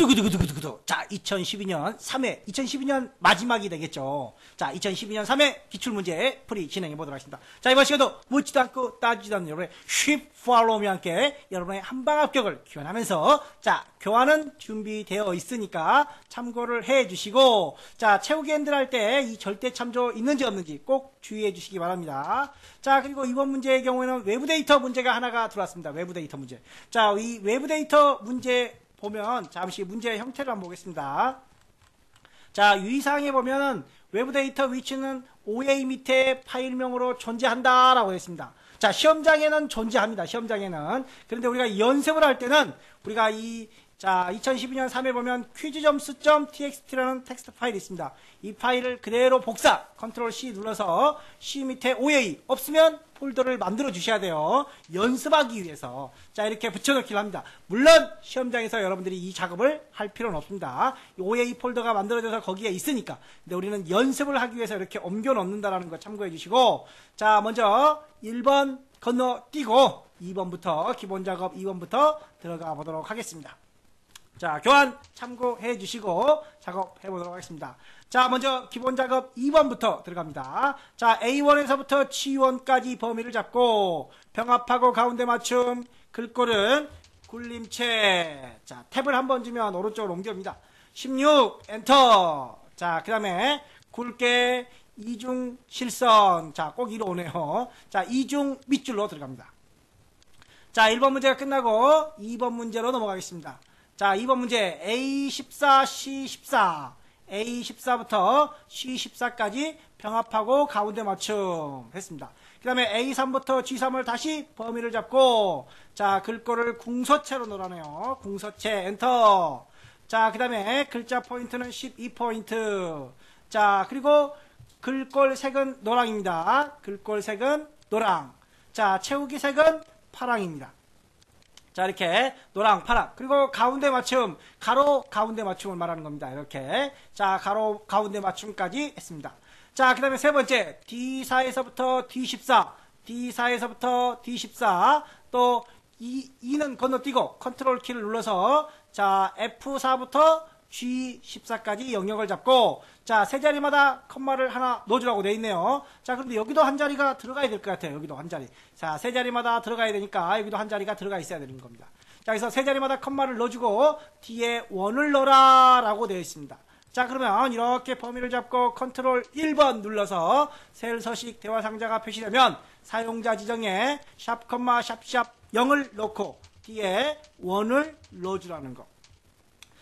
두구두구두구두구두구. 자, 2012년 3회, 2012년 마지막이 되겠죠. 자, 2012년 3회 기출문제 풀이 진행해 보도록 하겠습니다. 자, 이번 시간도 묻지도 않고 따지지도 않는 여러분의 쉽 팔로우와 함께 여러분의 한방 합격을 기원하면서, 자, 교환은 준비되어 있으니까 참고를 해 주시고, 자, 채우기 핸들 할 때 이 절대 참조 있는지 없는지 꼭 주의해 주시기 바랍니다. 자, 그리고 이번 문제의 경우에는 외부 데이터 문제가 하나가 들어왔습니다. 외부 데이터 문제. 자, 이 외부 데이터 문제 보면 잠시 문제의 형태를 한번 보겠습니다. 자, 유의사항에 보면 외부 데이터 위치는 OA 밑에 파일명으로 존재한다라고 했습니다. 자, 시험장에는 존재합니다. 시험장에는. 그런데 우리가 연습을 할 때는 우리가 2012년 3회 보면 quiz.txt라는 텍스트 파일이 있습니다. 이 파일을 그대로 복사, 컨트롤 C 눌러서 C 밑에 OA 없으면 폴더를 만들어 주셔야 돼요. 연습하기 위해서. 자, 이렇게 붙여넣기를 합니다. 물론 시험장에서 여러분들이 이 작업을 할 필요는 없습니다. OA 폴더가 만들어져서 거기에 있으니까. 근데 우리는 연습을 하기 위해서 이렇게 옮겨 넣는다라는 거 참고해 주시고, 자, 먼저 1번 건너뛰고 2번부터 기본 작업 2번부터 들어가 보도록 하겠습니다. 자, 교환 참고해 주시고 작업해 보도록 하겠습니다. 자, 먼저 기본 작업 2번부터 들어갑니다. 자, A1에서부터 G1까지 범위를 잡고 병합하고 가운데 맞춤, 글꼴은 굴림체. 자, 탭을 한번 주면 오른쪽으로 옮겨옵니다. 16 엔터. 자, 그 다음에 굵게 이중 실선. 자, 꼭 이로 오네요. 자, 이중 밑줄로 들어갑니다. 자, 1번 문제가 끝나고 2번 문제로 넘어가겠습니다. 자, 2번 문제 A14, C14, A14부터 C14까지 병합하고 가운데 맞춤 했습니다. 그 다음에 A3부터 G3을 다시 범위를 잡고, 자, 글꼴을 궁서체로 놓으라네요. 궁서체 엔터. 자, 그 다음에 글자 포인트는 12포인트. 자, 그리고 글꼴 색은 노랑입니다. 글꼴 색은 노랑. 자, 채우기 색은 파랑입니다. 자, 이렇게 노랑, 파랑. 그리고 가운데 맞춤, 가로 가운데 맞춤을 말하는 겁니다. 이렇게. 자, 가로 가운데 맞춤까지 했습니다. 자, 그 다음에 세 번째 D4에서부터 D14, D4에서부터 D14, 또 2는 건너뛰고 컨트롤 키를 눌러서, 자, F4부터 G14까지 영역을 잡고, 자, 세 자리마다 컴마를 하나 넣어주라고 되어 있네요. 자, 그런데 여기도 한 자리가 들어가야 될 것 같아요. 여기도 한 자리. 자, 세 자리마다 들어가야 되니까 여기도 한 자리가 들어가 있어야 되는 겁니다. 자, 그래서 세 자리마다 컴마를 넣어주고 뒤에 원을 넣어라 라고 되어 있습니다. 자, 그러면 이렇게 범위를 잡고 컨트롤 1번 눌러서 셀 서식 대화 상자가 표시되면 사용자 지정에 샵, 컴마, 샵, 0을 넣고 뒤에 원을 넣어주라는 거.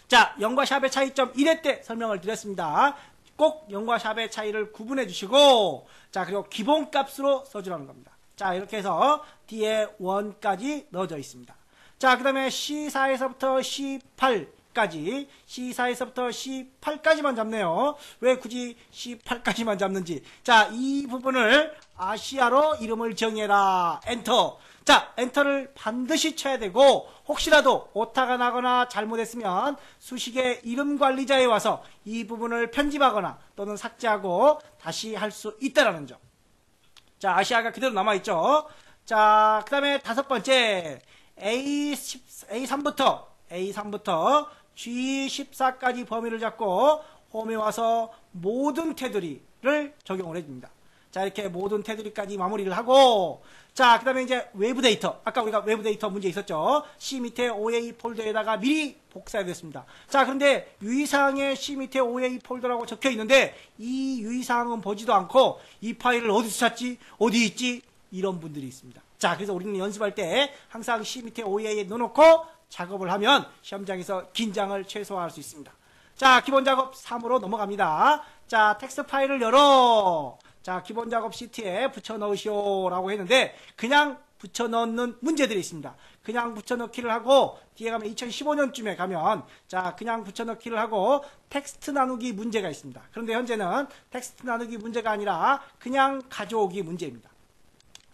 자, 0과 샵의 차이점 1회 때 설명을 드렸습니다. 꼭 0과 샵의 차이를 구분해 주시고, 자, 그리고 기본값으로 써주라는 겁니다. 자, 이렇게 해서 뒤에 1까지 넣어져 있습니다. 자, 그 다음에 C4에서부터 C8까지, C4에서부터 C8까지만 잡네요. 왜 굳이 C8까지만 잡는지. 자, 이 부분을 아시아로 이름을 정해라. 엔터. 자, 엔터를 반드시 쳐야 되고, 혹시라도 오타가 나거나 잘못했으면 수식의 이름 관리자에 와서 이 부분을 편집하거나 또는 삭제하고 다시 할 수 있다는 점. 자, 아시아가 그대로 남아있죠. 자, 그 다음에 다섯 번째 A3부터 G14까지 범위를 잡고 홈에 와서 모든 테두리를 적용을 해줍니다. 자, 이렇게 모든 테두리까지 마무리를 하고, 자, 그 다음에 이제 외부 데이터. 아까 우리가 외부 데이터 문제 있었죠. C 밑에 OA 폴더에다가 미리 복사해뒀습니다. 자, 그런데 유의사항에 C 밑에 OA 폴더라고 적혀 있는데 이 유의사항은 보지도 않고 이 파일을 어디서 찾지? 어디 있지? 이런 분들이 있습니다. 자, 그래서 우리는 연습할 때 항상 C 밑에 OA에 넣어놓고 작업을 하면 시험장에서 긴장을 최소화할 수 있습니다. 자, 기본 작업 3으로 넘어갑니다. 자, 텍스트 파일을 열어. 자, 기본 작업 시트에 붙여 넣으시오 라고 했는데 그냥 붙여 넣는 문제들이 있습니다. 그냥 붙여 넣기를 하고 뒤에 가면 2015년쯤에 가면 자, 그냥 붙여 넣기를 하고 텍스트 나누기 문제가 있습니다. 그런데 현재는 텍스트 나누기 문제가 아니라 그냥 가져오기 문제입니다.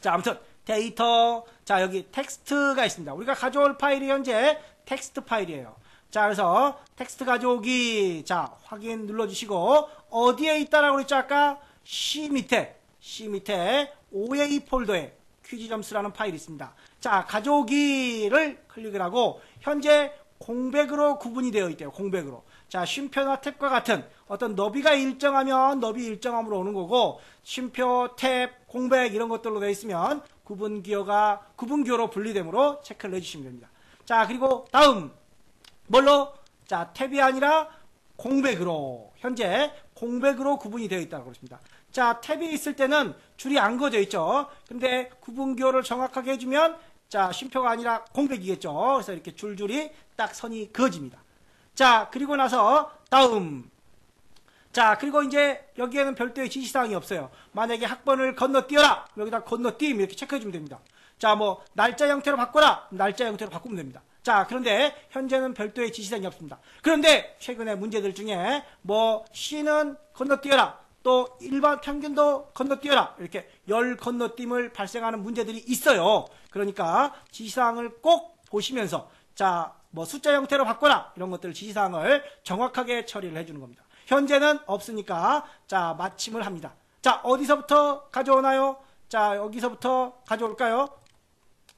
자, 아무튼 데이터, 자, 여기 텍스트가 있습니다. 우리가 가져올 파일이 현재 텍스트 파일이에요. 자, 그래서 텍스트 가져오기, 자, 확인 눌러주시고 어디에 있다라고 그랬죠? 아까 C 밑에 OA 폴더에 퀴즈점수라는 파일이 있습니다. 자, 가져오기를 클릭을 하고 현재 공백으로 구분이 되어 있대요. 공백으로. 자, 쉼표나 탭과 같은 어떤 너비가 일정하면 너비 일정함으로 오는 거고, 쉼표, 탭, 공백 이런 것들로 되어 있으면 구분기호로 분리되므로 체크를 해주시면 됩니다. 자, 그리고 다음 뭘로? 자, 탭이 아니라 공백으로, 현재 공백으로 구분이 되어 있다고 그렇습니다. 자, 탭이 있을 때는 줄이 안 그어져 있죠. 근데 구분기호를 정확하게 해주면 자, 쉼표가 아니라 공백이겠죠. 그래서 이렇게 줄줄이 딱 선이 그어집니다. 자, 그리고 나서 다음. 자, 그리고 이제 여기에는 별도의 지시사항이 없어요. 만약에 학번을 건너뛰어라, 여기다 건너뛰임 이렇게 체크해주면 됩니다. 자, 뭐 날짜 형태로 바꿔라, 날짜 형태로 바꾸면 됩니다. 자, 그런데 현재는 별도의 지시사항이 없습니다. 그런데 최근에 문제들 중에 뭐 C는 건너뛰어라, 또 일반 평균도 건너뛰어라, 이렇게 열 건너뛰임을 발생하는 문제들이 있어요. 그러니까 지시사항을 꼭 보시면서 자, 뭐 숫자 형태로 바꿔라, 이런 것들 지시사항을 정확하게 처리를 해주는 겁니다. 현재는 없으니까 자, 마침을 합니다. 자, 어디서부터 가져오나요? 자, 여기서부터 가져올까요?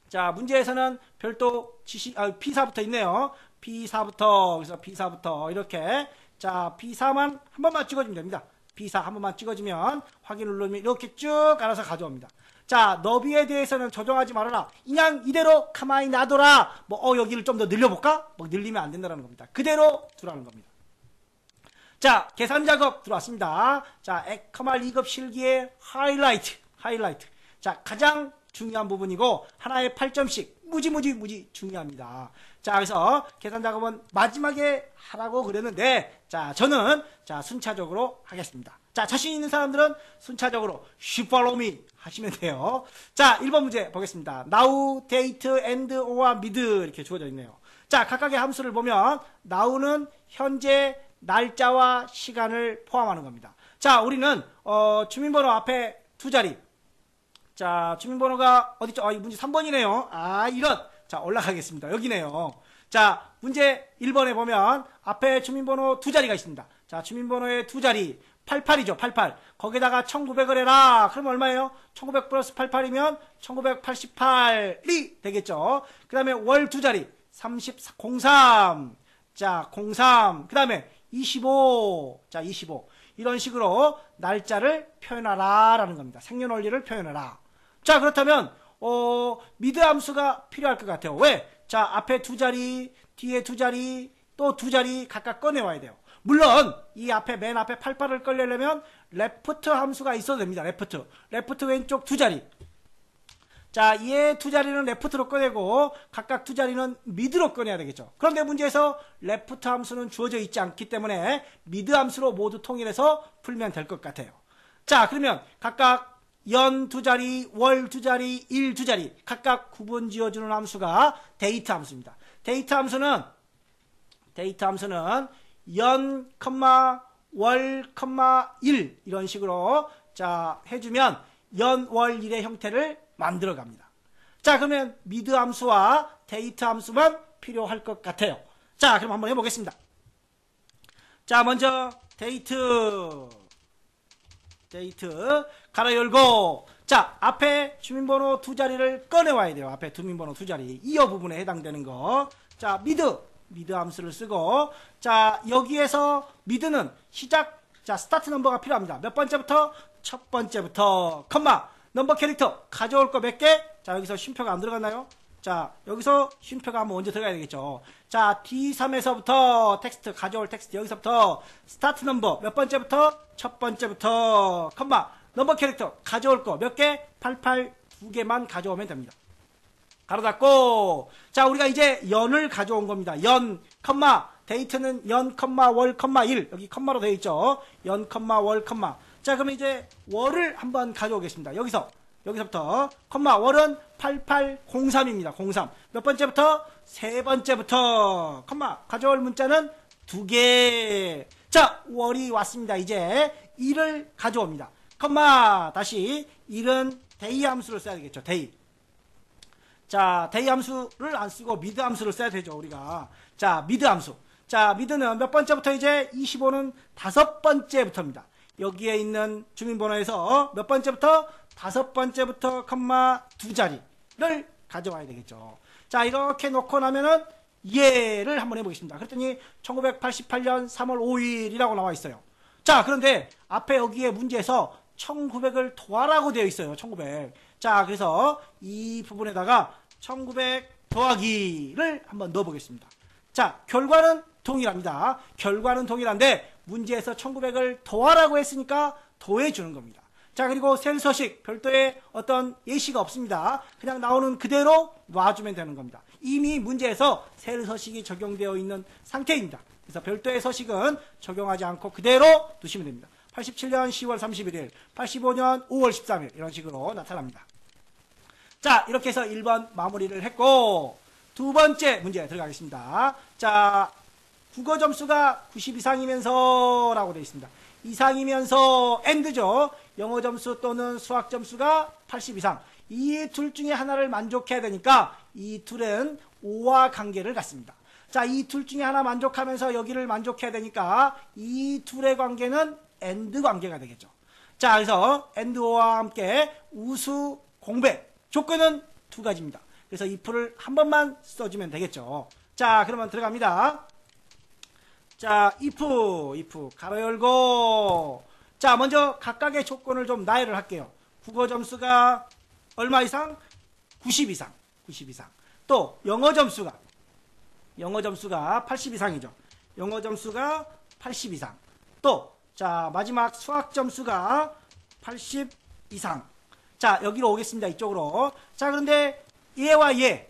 자, 문제에서는 별도 P4부터 있네요. P4부터, 그래서 P4부터 이렇게. 자, P4만 한 번만 찍어주면 됩니다. P4 한 번만 찍어주면 확인 누르면 이렇게 쭉 알아서 가져옵니다. 자, 너비에 대해서는 조정하지 말아라. 그냥 이대로 가만히 놔둬라. 뭐, 여기를 좀 더 늘려볼까? 뭐, 늘리면 안 된다는 겁니다. 그대로 두라는 겁니다. 자, 계산 작업 들어왔습니다. 자, 에커마 2급 실기의 하이라이트. 자, 가장 중요한 부분이고, 하나에 8점씩 무지 중요합니다. 자, 그래서 계산 작업은 마지막에 하라고 그랬는데, 자, 저는 자, 순차적으로 하겠습니다. 자, 자신 있는 사람들은 순차적으로 follow me 하시면 돼요. 자, 1번 문제 보겠습니다. now, date, and, or, mid 이렇게 주어져 있네요. 자, 각각의 함수를 보면 now는 현재 날짜와 시간을 포함하는 겁니다. 자, 우리는 주민번호 앞에 두 자리. 자, 주민번호가 어디죠? 이 문제 3번이네요. 이런. 자, 올라가겠습니다. 여기네요. 자, 문제 1번에 보면 앞에 주민번호 두 자리가 있습니다. 자, 주민번호의 두 자리 88이죠. 88. 거기다가 1900을 해라. 그럼 얼마예요? 1900 플러스 88이면 1988이 되겠죠. 그 다음에 월 두 자리 03. 자, 03. 그 다음에 25. 자, 25. 이런 식으로 날짜를 표현하라 라는 겁니다. 생년월일을 표현해라. 자, 그렇다면 미드 함수가 필요할 것 같아요. 왜? 자, 앞에 두 자리, 뒤에 두 자리, 또 두 자리 각각 꺼내와야 돼요. 물론 이 앞에 맨 앞에 88을 꺼내려면 레프트 함수가 있어도 됩니다. 레프트 왼쪽 두 자리. 자, 얘 두 자리는 레프트로 꺼내고 각각 두 자리는 미드로 꺼내야 되겠죠. 그런데 문제에서 레프트 함수는 주어져 있지 않기 때문에 미드 함수로 모두 통일해서 풀면 될 것 같아요. 자, 그러면 각각 연 두 자리, 월 두 자리, 일 두 자리 각각 구분 지어주는 함수가 데이트 함수입니다. 데이트 함수는 연, 월, 일 이런 식으로 자 해주면 연, 월, 일의 형태를 만들어 갑니다. 자, 그러면 미드 함수와 데이트 함수만 필요할 것 같아요. 자, 그럼 한번 해보겠습니다. 자, 먼저 데이트 가로 열고, 자, 앞에 주민번호 두 자리를 꺼내와야 돼요. 앞에 주민번호 두 자리 이어 부분에 해당되는 거. 자, 미드 함수를 쓰고, 자, 여기에서 미드는 자, 스타트 넘버가 필요합니다. 몇 번째부터? 첫 번째부터, 넘버 캐릭터 가져올 거 몇 개? 자, 여기서 쉼표가 안 들어갔나요? 자, 여기서 쉼표가 한번 먼저 들어가야 되겠죠. 자, D3에서부터 텍스트, 가져올 텍스트, 여기서부터 스타트 넘버 몇 번째부터? 첫 번째부터, 넘버 캐릭터 가져올 거 몇 개? 88 두 개만 가져오면 됩니다. 가로 닫고, 자, 우리가 이제 연을 가져온 겁니다. 데이트는 연, 월, 1. 여기 컴마로 되어 있죠. 연, 월, 자, 그러면 이제 월을 한번 가져오겠습니다. 여기서부터 월은 8803입니다. 03. 몇 번째부터? 세 번째부터 가져올 문자는 두 개. 자, 월이 왔습니다. 이제 1을 가져옵니다. 다시 1은 데이 함수를 써야 되겠죠. 데이. 자, 데이 함수를 안 쓰고 미드 함수를 써야 되죠, 우리가. 자, 미드 함수. 자, 미드는 몇 번째부터 이제 25는 다섯 번째부터입니다. 여기에 있는 주민번호에서 몇 번째부터? 다섯 번째부터 두 자리를 가져와야 되겠죠. 자, 이렇게 놓고 나면은 예를 한번 해보겠습니다. 그랬더니 1988년 3월 5일이라고 나와 있어요. 자, 그런데 앞에 여기에 문제에서 1900을 더하라고 되어 있어요. 1900. 자, 그래서 이 부분에다가 1900 더하기를 한번 넣어보겠습니다. 자, 결과는 동일합니다. 결과는 동일한데 문제에서 1900을 더하라고 했으니까 더해주는 겁니다. 자, 그리고 셀 서식 별도의 어떤 예시가 없습니다. 그냥 나오는 그대로 놔주면 되는 겁니다. 이미 문제에서 셀 서식이 적용되어 있는 상태입니다. 그래서 별도의 서식은 적용하지 않고 그대로 두시면 됩니다. 87년 10월 31일, 85년 5월 13일 이런 식으로 나타납니다. 자, 이렇게 해서 1번 마무리를 했고 두 번째 문제 들어가겠습니다. 자, 국어 점수가 90 이상이면서 라고 되어 있습니다. 이상이면서 AND죠. 영어 점수 또는 수학 점수가 80 이상. 이 둘 중에 하나를 만족해야 되니까 이 둘은 5와 관계를 갖습니다. 자, 이 둘 중에 하나 만족하면서 여기를 만족해야 되니까 이 둘의 관계는 AND 관계가 되겠죠. 자, 그래서 AND와 함께 우수 공백. 조건은 두 가지입니다. 그래서 if를 한 번만 써주면 되겠죠. 자, 그러면 들어갑니다. 자, if 가로 열고. 자, 먼저 각각의 조건을 좀 나열을 할게요. 국어 점수가 얼마 이상? 90 이상. 90 이상. 또 영어 점수가 80 이상이죠. 영어 점수가 80 이상. 또 자, 마지막 수학 점수가 80 이상. 자, 여기로 오겠습니다. 이쪽으로. 자, 그런데 얘와 얘,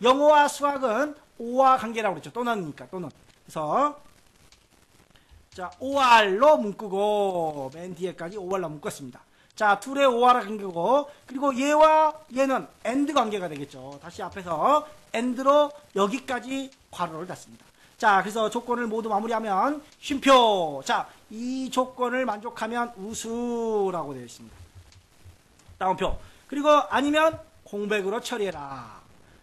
영어와 수학은 5와 관계라고 그랬죠. 또는이니까, 또는. 그래서 자, OR로 묶고 맨 뒤에까지 OR로 묶었습니다. 자, 둘의 OR과 관계고, 그리고 얘와 얘는 AND 관계가 되겠죠. 다시 앞에서 AND로 여기까지 괄호를 닫습니다. 자, 그래서 조건을 모두 마무리하면 쉼표. 자, 이 조건을 만족하면 우수라고 되어 있습니다. 다운표. 그리고 아니면 공백으로 처리해라.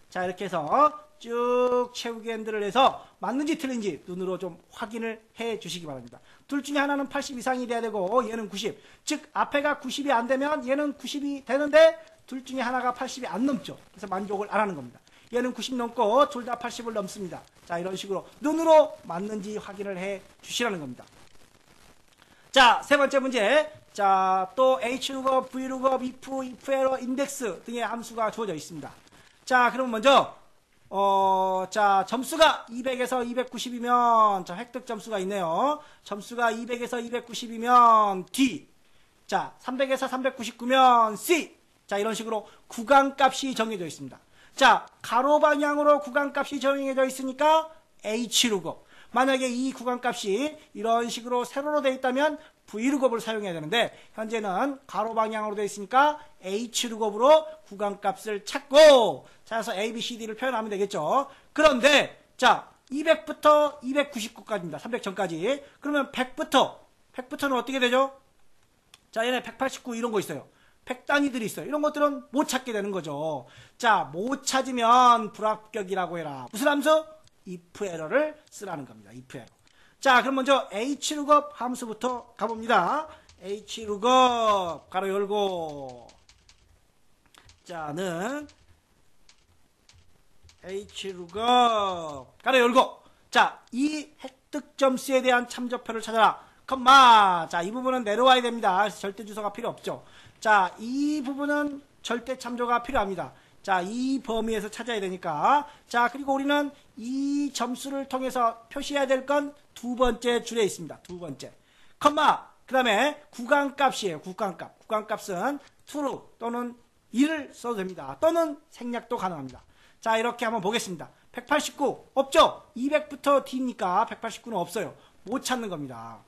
자, 이렇게 해서 쭉 채우기 엔드를 해서 맞는지 틀린지 눈으로 좀 확인을 해 주시기 바랍니다. 둘 중에 하나는 80 이상이 돼야 되고 얘는 90. 즉 앞에가 90이 안 되면 얘는 90이 되는데 둘 중에 하나가 80이 안 넘죠. 그래서 만족을 안 하는 겁니다. 얘는 90 넘고 둘 다 80을 넘습니다. 자, 이런 식으로 눈으로 맞는지 확인을 해 주시라는 겁니다. 자, 세 번째 문제. 자, 또 HLOOKUP, VLOOKUP, if error, 인덱스 등의 함수가 주어져 있습니다. 자, 그럼 먼저 자, 점수가 200에서 290이면 자, 획득 점수가 있네요. 점수가 200에서 290이면 D. 자, 300에서 399면 C. 자, 이런 식으로 구간값이 정해져 있습니다. 자, 가로 방향으로 구간값이 정해져 있으니까 HLOOKUP. 만약에 이 구간값이 이런 식으로 세로로 되어 있다면 VLOOKUP을 사용해야 되는데 현재는 가로 방향으로 되어 있으니까 HLOOKUP으로 구간값을 찾고 찾아서 A, B, C, D를 표현하면 되겠죠. 그런데 자, 200부터 299까지입니다. 300 전까지. 그러면 100부터는 어떻게 되죠? 자, 얘네 189 이런 거 있어요. 100단위들이 있어요. 이런 것들은 못 찾게 되는 거죠. 자, 못 찾으면 불합격이라고 해라. 무슨 함수? if 에러를 쓰라는 겁니다. if 에러. 자, 그럼 먼저 HLOOKUP 함수부터 가봅니다. HLOOKUP 가로 열고 자는 HLOOKUP 가로 열고 자, 이 획득 점수에 대한 참조표를 찾아라. 컴마. 자, 이 부분은 내려와야 됩니다. 그래서 절대 주소가 필요 없죠. 자, 이 부분은 절대 참조가 필요합니다. 자, 이 범위에서 찾아야 되니까. 자, 그리고 우리는 이 점수를 통해서 표시해야 될 건 두 번째 줄에 있습니다. 두 번째. 컴마. 그 다음에 구간값이에요. 구간값. 구간값은 true 또는 1을 써도 됩니다. 또는 생략도 가능합니다. 자, 이렇게 한번 보겠습니다. 189 없죠? 200부터 D니까 189는 없어요. 못 찾는 겁니다.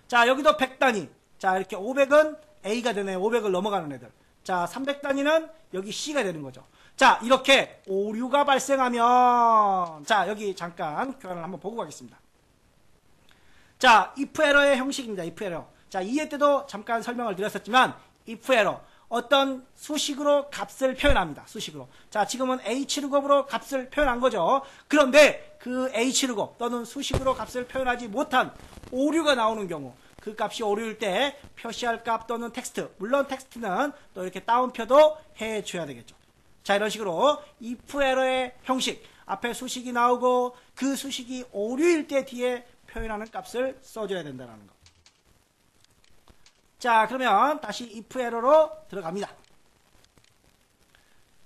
자, 여기도 100단위. 자, 이렇게 500은 A가 되네요. 500을 넘어가는 애들. 자, 300단위는 여기 C가 되는 거죠. 자, 이렇게 오류가 발생하면 자, 여기 잠깐 교환을 한번 보고 가겠습니다. 자, if 에러의 형식입니다. if 에러. 자, 2회 때도 잠깐 설명을 드렸었지만 if 에러 어떤 수식으로 값을 표현합니다. 수식으로. 자, 지금은 HLOOKUP으로 값을 표현한 거죠. 그런데 그 HLOOKUP 또는 수식으로 값을 표현하지 못한 오류가 나오는 경우 그 값이 오류일 때 표시할 값 또는 텍스트, 물론 텍스트는 또 이렇게 다운표도 해줘야 되겠죠. 자, 이런 식으로 if 에러의 형식, 앞에 수식이 나오고 그 수식이 오류일 때 뒤에 표현하는 값을 써줘야 된다는 거. 자, 그러면 다시 if 에러로 들어갑니다.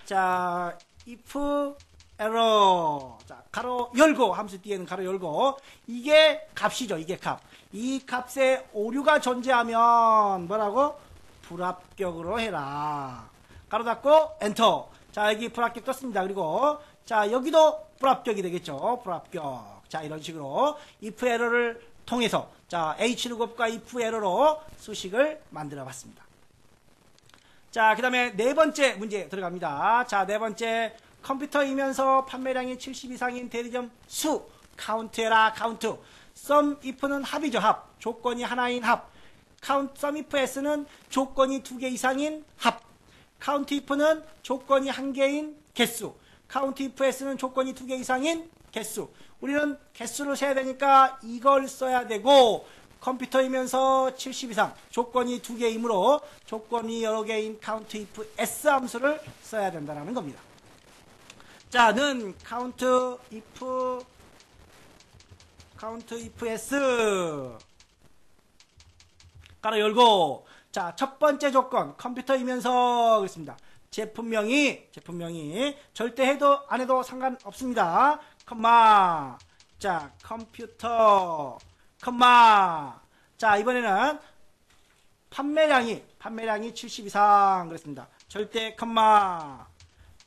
자, if 에러. 자, 가로 열고, 함수 뒤에는 가로 열고, 이게 값이죠, 이게 값. 이 값에 오류가 존재하면 뭐라고? 불합격으로 해라. 가로 닫고, 엔터. 자, 여기 불합격 떴습니다. 그리고, 자, 여기도 불합격이 되겠죠. 불합격. 자, 이런 식으로 if 에러를 통해서, 자, hloop과 if 에러로 수식을 만들어 봤습니다. 자, 그 다음에 네 번째 문제 들어갑니다. 자, 네 번째. 컴퓨터이면서 판매량이 70 이상인 대리점 수. 카운트해라, 카운트. sum if는 합이죠, 합. 조건이 하나인 합. sum if s는 조건이 2개 이상인 합. count if는 조건이 1개인 개수. count if s는 조건이 2개 이상인 개수. 우리는 개수를 세야 되니까 이걸 써야 되고, 컴퓨터이면서 70 이상, 조건이 2개이므로 조건이 여러 개인 count if s 함수를 써야 된다는 겁니다. 자, 는 count if s 가로 열고, 자, 첫 번째 조건 컴퓨터이면서 그렇습니다. 제품명이 절대 해도 안 해도 상관없습니다. 컴마. 자, 컴퓨터 컴마. 자, 이번에는 판매량이 70 이상 그랬습니다. 절대 컴마.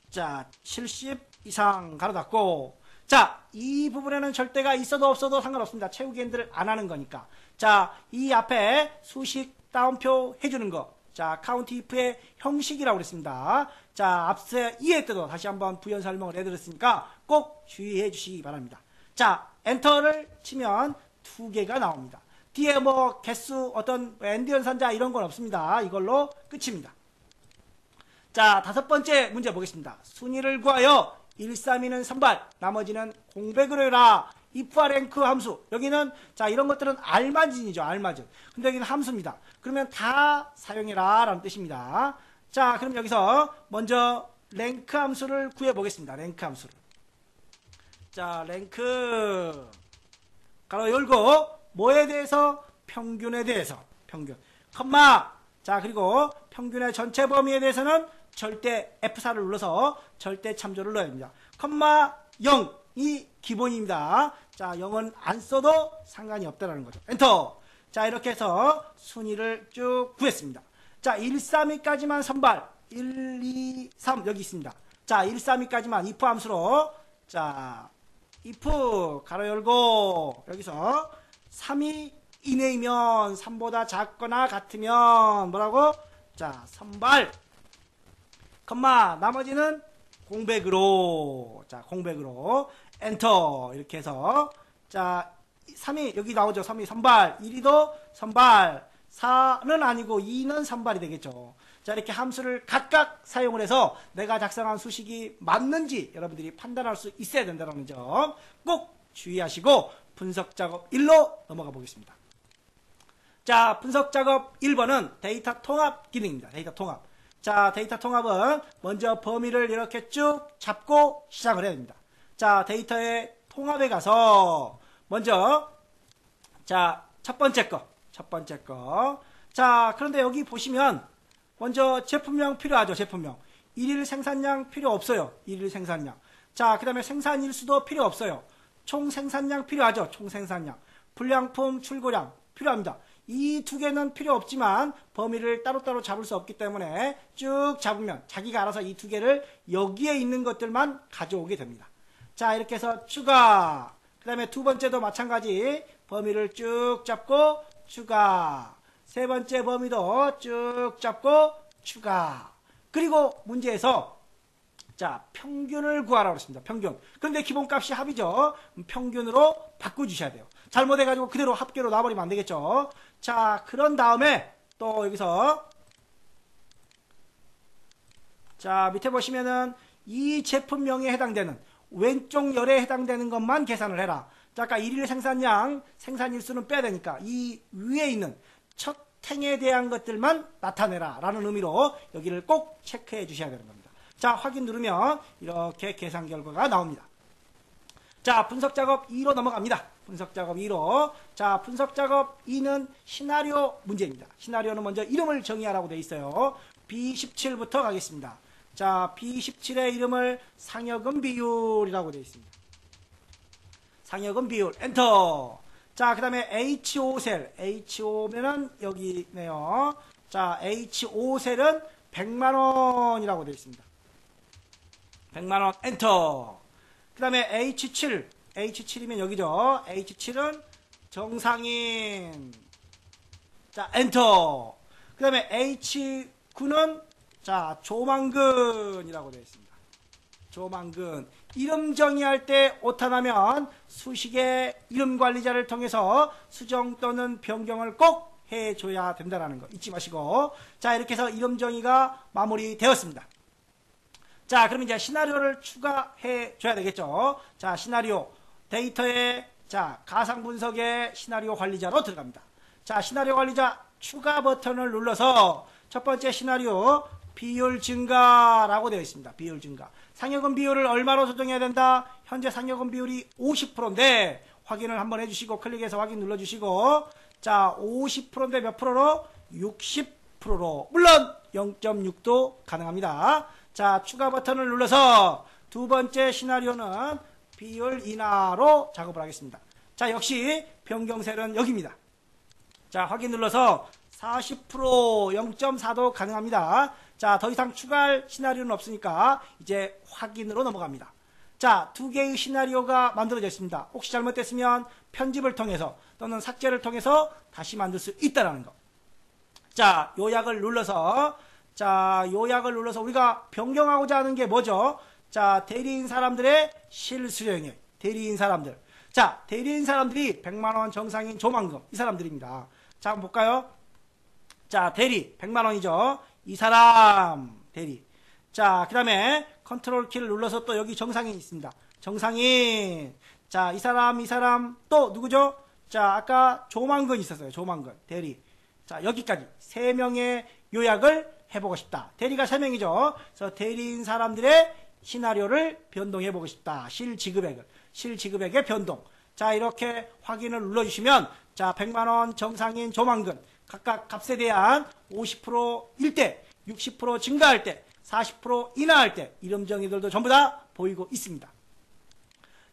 자, 70 이상 가로 닫고. 자, 이 부분에는 절대가 있어도 없어도 상관없습니다. 채우기 핸들을 안 하는 거니까. 자, 이 앞에 수식 따옴표 해주는 거. 자, count if의 형식이라고 그랬습니다. 자, 앞서 이해 때도 다시 한번 부연 설명을 해드렸으니까 꼭 주의해 주시기 바랍니다. 자, 엔터를 치면 2개가 나옵니다. 뒤에 뭐 개수 어떤 엔드 연산자 이런 건 없습니다. 이걸로 끝입니다. 자, 다섯 번째 문제 보겠습니다. 순위를 구하여 1, 3위는 선발, 나머지는 공백으로 해라. if와 랭크 함수. 여기는 자, 이런 것들은 알마진이죠. 알마진. 근데 여기는 함수입니다. 그러면 다 사용해라 라는 뜻입니다. 자, 그럼 여기서 먼저 랭크 함수를 구해 보겠습니다. 랭크 함수를. 자, 랭크 가로 열고, 뭐에 대해서? 평균에 대해서. 평균. 컴마. 자, 그리고 평균의 전체 범위에 대해서는 절대 F4를 눌러서 절대 참조를 넣어야 됩니다. 컴마 0이 기본입니다. 자, 0은 안 써도 상관이 없다는 거죠. 엔터. 자, 이렇게 해서 순위를 쭉 구했습니다. 자, 1, 3위까지만 선발. 1, 2, 3 여기 있습니다. 자, 1, 3위까지만 if 함수로. 자, if 가로 열고, 여기서 3위 이내이면 3보다 작거나 같으면 뭐라고? 자, 선발. 컴마 나머지는 공백으로. 자, 공백으로. 엔터. 이렇게 해서 자, 3위 여기 나오죠. 3위 선발. 1위도 선발. 4는 아니고 2는 선발이 되겠죠. 자, 이렇게 함수를 각각 사용을 해서 내가 작성한 수식이 맞는지 여러분들이 판단할 수 있어야 된다는 점 꼭 주의하시고 분석 작업 1로 넘어가 보겠습니다. 자, 분석 작업 1번은 데이터 통합 기능입니다. 데이터 통합. 자, 데이터 통합은 먼저 범위를 이렇게 쭉 잡고 시작을 해야 됩니다. 자, 데이터의 통합에 가서 먼저 자, 첫 번째 거. 자, 그런데 여기 보시면 먼저 제품명 필요하죠. 제품명. 일일 생산량 필요 없어요. 일일 생산량. 자, 그 다음에 생산일수도 필요 없어요. 총 생산량 필요하죠. 총 생산량. 불량품 출고량 필요합니다. 이 두 개는 필요 없지만 범위를 따로따로 잡을 수 없기 때문에 쭉 잡으면 자기가 알아서 이 두 개를 여기에 있는 것들만 가져오게 됩니다. 자, 이렇게 해서 추가. 그 다음에 두 번째도 마찬가지. 범위를 쭉 잡고 추가. 세 번째 범위도 쭉 잡고 추가. 그리고 문제에서 자, 평균을 구하라고 했습니다. 평균. 그런데 기본값이 합이죠. 평균으로 바꿔주셔야 돼요. 잘못해가지고 그대로 합계로 놔버리면 안 되겠죠. 자, 그런 다음에 또 여기서 자, 밑에 보시면은 이 제품명에 해당되는 왼쪽 열에 해당되는 것만 계산을 해라. 자, 아까 일일 생산량, 생산일수는 빼야 되니까 이 위에 있는 첫 행에 대한 것들만 나타내라 라는 의미로 여기를 꼭 체크해 주셔야 되는 겁니다. 자, 확인 누르면 이렇게 계산 결과가 나옵니다. 자, 분석 작업 2로 넘어갑니다. 분석 작업 2로. 자, 분석 작업 2는 시나리오 문제입니다. 시나리오는 먼저 이름을 정의하라고 되어 있어요. B17부터 가겠습니다. 자, B17의 이름을 상여금 비율이라고 되어 있습니다. 상여금 비율, 엔터. 자, 그 다음에 H5셀. H5면은 여기 있네요. 자, H5셀은 100만원이라고 되어 있습니다. 100만원, 엔터. 그 다음에 H7. H7이면 여기죠. H7은 정상인. 자, 엔터. 그 다음에 H9는 자, 조만근이라고 되어 있습니다. 조만근. 이름 정의할 때 오타나면 수식의 이름 관리자를 통해서 수정 또는 변경을 꼭 해줘야 된다는 거 잊지 마시고. 자, 이렇게 해서 이름 정의가 마무리되었습니다. 자, 그러면 이제 시나리오를 추가해 줘야 되겠죠. 자, 시나리오. 데이터에, 자, 가상 분석의 시나리오 관리자로 들어갑니다. 자, 시나리오 관리자 추가 버튼을 눌러서 첫 번째 시나리오 비율 증가라고 되어 있습니다. 비율 증가. 상여금 비율을 얼마로 조정해야 된다? 현재 상여금 비율이 50%인데 확인을 한번 해주시고 클릭해서 확인 눌러주시고 자, 50%인데 몇 프로로? 60%로. 물론 0.6도 가능합니다. 자, 추가 버튼을 눌러서 두 번째 시나리오는 비율 인하로 작업을 하겠습니다. 자, 역시 변경셀은 여기입니다. 자, 확인 눌러서 40% 0.4도 가능합니다. 자, 더 이상 추가할 시나리오는 없으니까 이제 확인으로 넘어갑니다. 자, 두 개의 시나리오가 만들어져 있습니다. 혹시 잘못됐으면 편집을 통해서 또는 삭제를 통해서 다시 만들 수 있다는 거. 자, 요약을 눌러서 우리가 변경하고자 하는 게 뭐죠? 자, 대리인 사람들의 실수령이에요. 대리인 사람들. 자, 대리인 사람들이 100만원 정상인 조만금. 이 사람들입니다. 자, 한번 볼까요? 자, 대리 100만원이죠. 이 사람 대리. 자, 그 다음에 컨트롤 키를 눌러서 또 여기 정상인 있습니다. 정상인. 자, 이 사람 또 누구죠? 자, 아까 조만근 있었어요. 조만근 대리. 자, 여기까지 3명의 요약을 해보고 싶다. 대리가 3명이죠. 그래서 대리인 사람들의 시나리오를 변동해보고 싶다. 실지급액의 변동. 자, 이렇게 확인을 눌러주시면 자, 100만원 정상인 조만근 각각 값에 대한 50%일 때, 60% 증가할 때, 40% 인하할 때 이름 정의들도 전부 다 보이고 있습니다.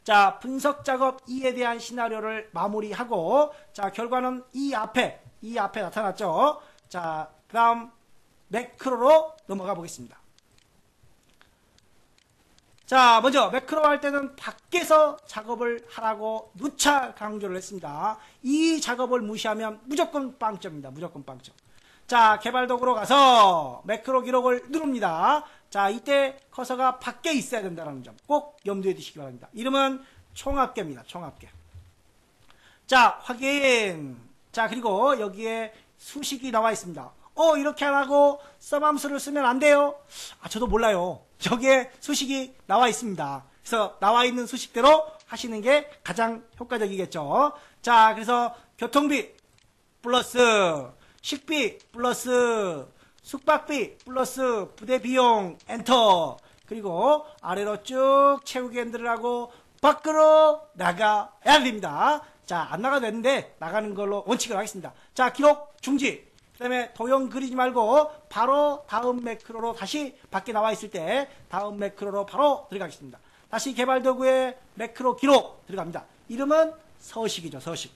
자, 분석 작업 2에 대한 시나리오를 마무리하고 자, 결과는 이 앞에 나타났죠. 자, 그 다음 매크로로 넘어가 보겠습니다. 자, 먼저 매크로 할 때는 밖에서 작업을 하라고 누차 강조를 했습니다. 이 작업을 무시하면 무조건 빵점입니다. 무조건 빵점. 자, 개발 도구로 가서 매크로 기록을 누릅니다. 자, 이때 커서가 밖에 있어야 된다는 점 꼭 염두에 두시기 바랍니다. 이름은 총합계입니다. 총합계. 자, 확인. 자, 그리고 여기에 수식이 나와 있습니다. 이렇게 안 하고 썸함수를 쓰면 안 돼요? 아, 저도 몰라요. 저기에 수식이 나와 있습니다. 그래서 나와 있는 수식대로 하시는 게 가장 효과적이겠죠. 자, 그래서 교통비 플러스 식비 플러스 숙박비 플러스 부대 비용 엔터. 그리고 아래로 쭉 채우기 엔드를 하고 밖으로 나가야 됩니다. 자, 안 나가도 되는데 나가는 걸로 원칙을 하겠습니다. 자, 기록 중지. 그 다음에 도형 그리지 말고 바로 다음 매크로로 다시 밖에 나와 있을 때 다음 매크로로 바로 들어가겠습니다. 다시 개발 도구에 매크로 기록 들어갑니다. 이름은 서식이죠. 서식.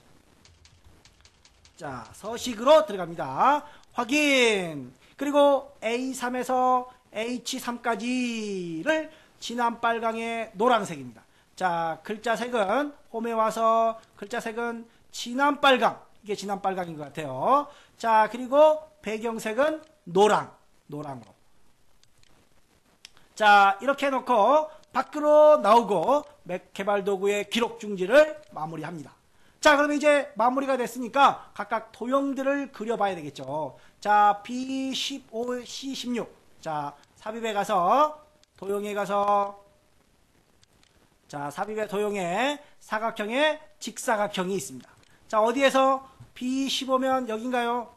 자, 서식으로 들어갑니다. 확인. 그리고 A3에서 H3까지를 진한 빨강의 노란색입니다. 자, 글자색은 홈에 와서 글자색은 진한 빨강. 이게 진한 빨강인 것 같아요. 자, 그리고 배경색은 노랑으로. 자, 이렇게 해놓고 밖으로 나오고 맥 개발 도구의 기록 중지를 마무리합니다. 자, 그러면 이제 마무리가 됐으니까 각각 도형들을 그려봐야 되겠죠. 자, B15, C16. 자, 삽입에 가서 도형에 가서 자, 삽입의 도형에 사각형에 직사각형이 있습니다. 자, 어디에서 B15면 여긴가요?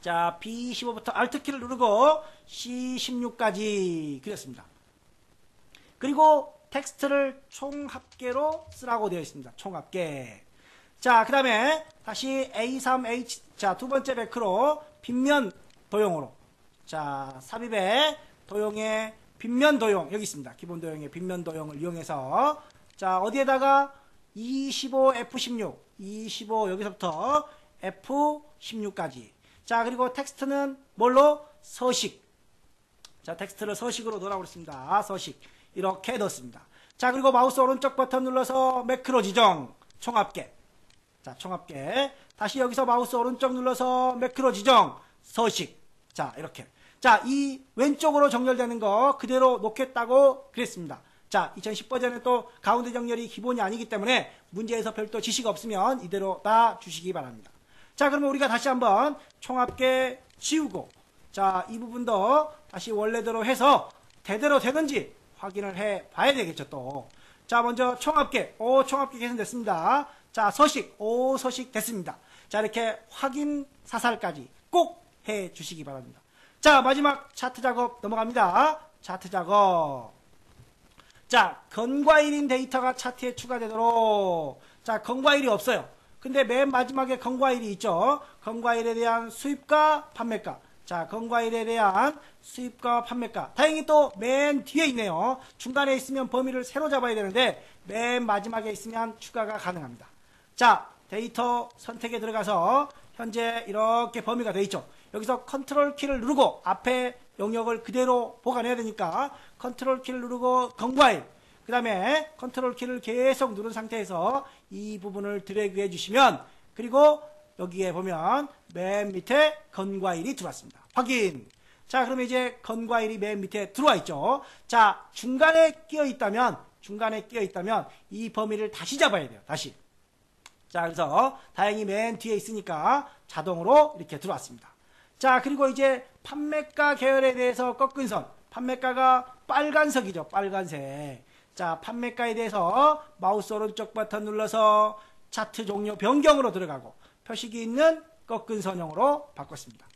자, B15부터 Alt키를 누르고 C16까지 그렸습니다. 그리고 텍스트를 총합계로 쓰라고 되어 있습니다. 총합계. 자, 그 다음에 다시 A3H, 자, 두 번째 매크로 빗면 도형으로. 자, 삽입의 도형의 빗면 도형, 여기 있습니다. 기본 도형의 빗면 도형을 이용해서. 자, 어디에다가 25, F16, 25, 여기서부터 F16까지. 자, 그리고 텍스트는 뭘로? 서식. 자, 텍스트를 서식으로 넣으라고 그랬습니다. 서식. 이렇게 넣습니다. 자, 그리고 마우스 오른쪽 버튼 눌러서 매크로 지정. 총합계. 자, 총합계. 다시 여기서 마우스 오른쪽 눌러서 매크로 지정. 서식. 자, 이렇게. 자, 이 왼쪽으로 정렬되는 거 그대로 놓겠다고 그랬습니다. 자, 2010 버전은 또 가운데 정렬이 기본이 아니기 때문에 문제에서 별도 지시가 없으면 이대로 놔주시기 바랍니다. 자, 그러면 우리가 다시 한번 총합계 지우고, 자, 이 부분도 다시 원래대로 해서 대대로 되는지 확인을 해 봐야 되겠죠, 또. 자, 먼저 총합계. 총합계 개선됐습니다. 자, 서식. 서식 됐습니다. 자, 이렇게 확인 사살까지 꼭 해 주시기 바랍니다. 자, 마지막 차트 작업 넘어갑니다. 차트 작업. 자, 건과일인 데이터가 차트에 추가되도록. 자, 건과일이 없어요. 근데 맨 마지막에 건과일이 있죠. 건과일에 대한 수입과 판매가. 자, 건과일에 대한 수입과 판매가. 다행히 또 맨 뒤에 있네요. 중간에 있으면 범위를 새로 잡아야 되는데 맨 마지막에 있으면 추가가 가능합니다. 자, 데이터 선택에 들어가서 현재 이렇게 범위가 되어 있죠. 여기서 컨트롤 키를 누르고 앞에 영역을 그대로 보관해야 되니까 컨트롤 키를 누르고 건과일, 그 다음에 컨트롤 키를 계속 누른 상태에서 이 부분을 드래그 해주시면, 그리고 여기에 보면 맨 밑에 건과일이 들어왔습니다. 확인. 자, 그러면 이제 건과일이 맨 밑에 들어와 있죠. 자, 중간에 끼어 있다면 이 범위를 다시 잡아야 돼요. 다시. 자, 그래서 다행히 맨 뒤에 있으니까 자동으로 이렇게 들어왔습니다. 자, 그리고 이제 판매가 계열에 대해서 꺾은 선. 판매가가 빨간색이죠. 빨간색. 자, 판매가에 대해서 마우스 오른쪽 버튼 눌러서 차트 종료 변경으로 들어가고 표식이 있는 꺾은 선형으로 바꿨습니다.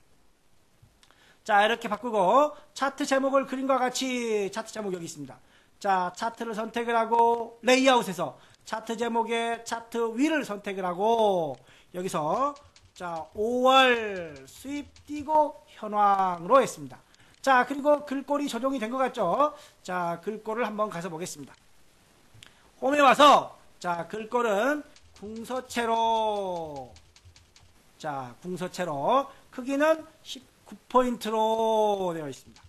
자, 이렇게 바꾸고 차트 제목을 그림과 같이, 차트 제목 여기 있습니다. 자, 차트를 선택을 하고 레이아웃에서 차트 제목의 차트 위를 선택을 하고 여기서 자, 5월 수입 띄고 현황으로 했습니다. 자, 그리고 글꼴이 조정이 된 것 같죠? 자, 글꼴을 한번 가서 보겠습니다. 홈에 와서 자, 글꼴은 궁서체로, 자, 궁서체로 크기는 19포인트로 되어 있습니다.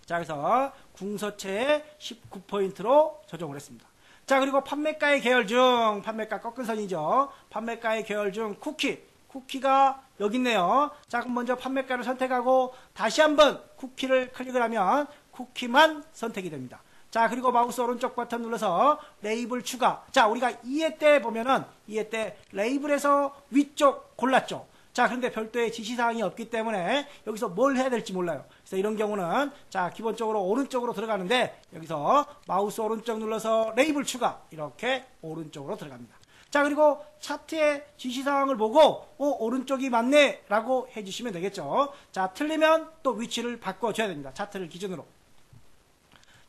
자, 그래서 궁서체에 19포인트로 조정을 했습니다. 자, 그리고 판매가의 계열 중, 판매가 꺾은 선이죠. 판매가의 계열 중 쿠키가 여기 있네요. 자, 그럼 먼저 판매가를 선택하고 다시 한번 쿠키를 클릭을 하면 쿠키만 선택이 됩니다. 자, 그리고 마우스 오른쪽 버튼 눌러서 레이블 추가. 자, 우리가 이해 때 보면은, 이해 때 레이블에서 위쪽 골랐죠. 자, 그런데 별도의 지시사항이 없기 때문에 여기서 뭘 해야 될지 몰라요. 그래서 이런 경우는 자, 기본적으로 오른쪽으로 들어가는데 여기서 마우스 오른쪽 눌러서 레이블 추가, 이렇게 오른쪽으로 들어갑니다. 자, 그리고 차트의 지시사항을 보고 오른쪽이 맞네 라고 해주시면 되겠죠. 자, 틀리면 또 위치를 바꿔줘야 됩니다. 차트를 기준으로.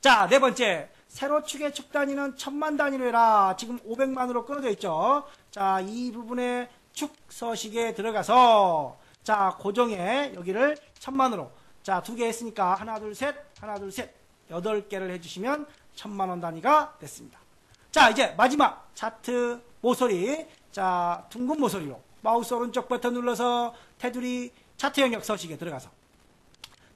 자, 네 번째, 세로축의 축 단위는 1000만 단위로 해라. 지금 500만으로 끊어져 있죠. 자, 이 부분에 축 서식에 들어가서 자, 고정에 여기를 1000만으로, 자, 2개 했으니까 하나 둘 셋 8개를 해주시면 1000만원 단위가 됐습니다. 자, 이제 마지막 차트 모서리. 자, 둥근 모서리로 마우스 오른쪽 버튼 눌러서 테두리 차트 영역 서식에 들어가서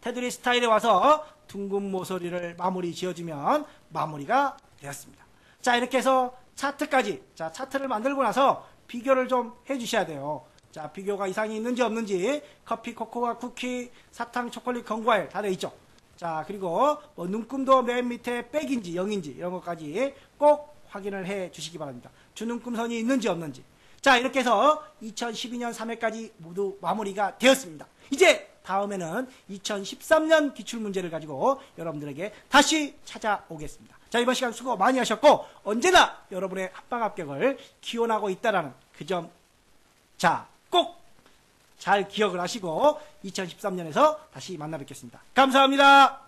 테두리 스타일에 와서 둥근 모서리를 마무리 지어주면 마무리가 되었습니다. 자, 이렇게 해서 차트까지, 자, 차트를 만들고 나서 비교를 좀 해주셔야 돼요. 자, 비교가 이상이 있는지 없는지, 커피, 코코아, 쿠키, 사탕, 초콜릿, 건과일 다 돼 있죠. 자, 그리고 뭐 눈금도 맨 밑에 백인지 0인지 이런 것까지 꼭 확인을 해 주시기 바랍니다. 주눈금선이 있는지 없는지. 자, 이렇게 해서 2012년 3회까지 모두 마무리가 되었습니다. 이제 다음에는 2013년 기출문제를 가지고 여러분들에게 다시 찾아오겠습니다. 자, 이번 시간 수고 많이 하셨고 언제나 여러분의 합방 합격을 기원하고 있다는 그 점, 자, 꼭 잘 기억을 하시고 2013년에서 다시 만나 뵙겠습니다. 감사합니다.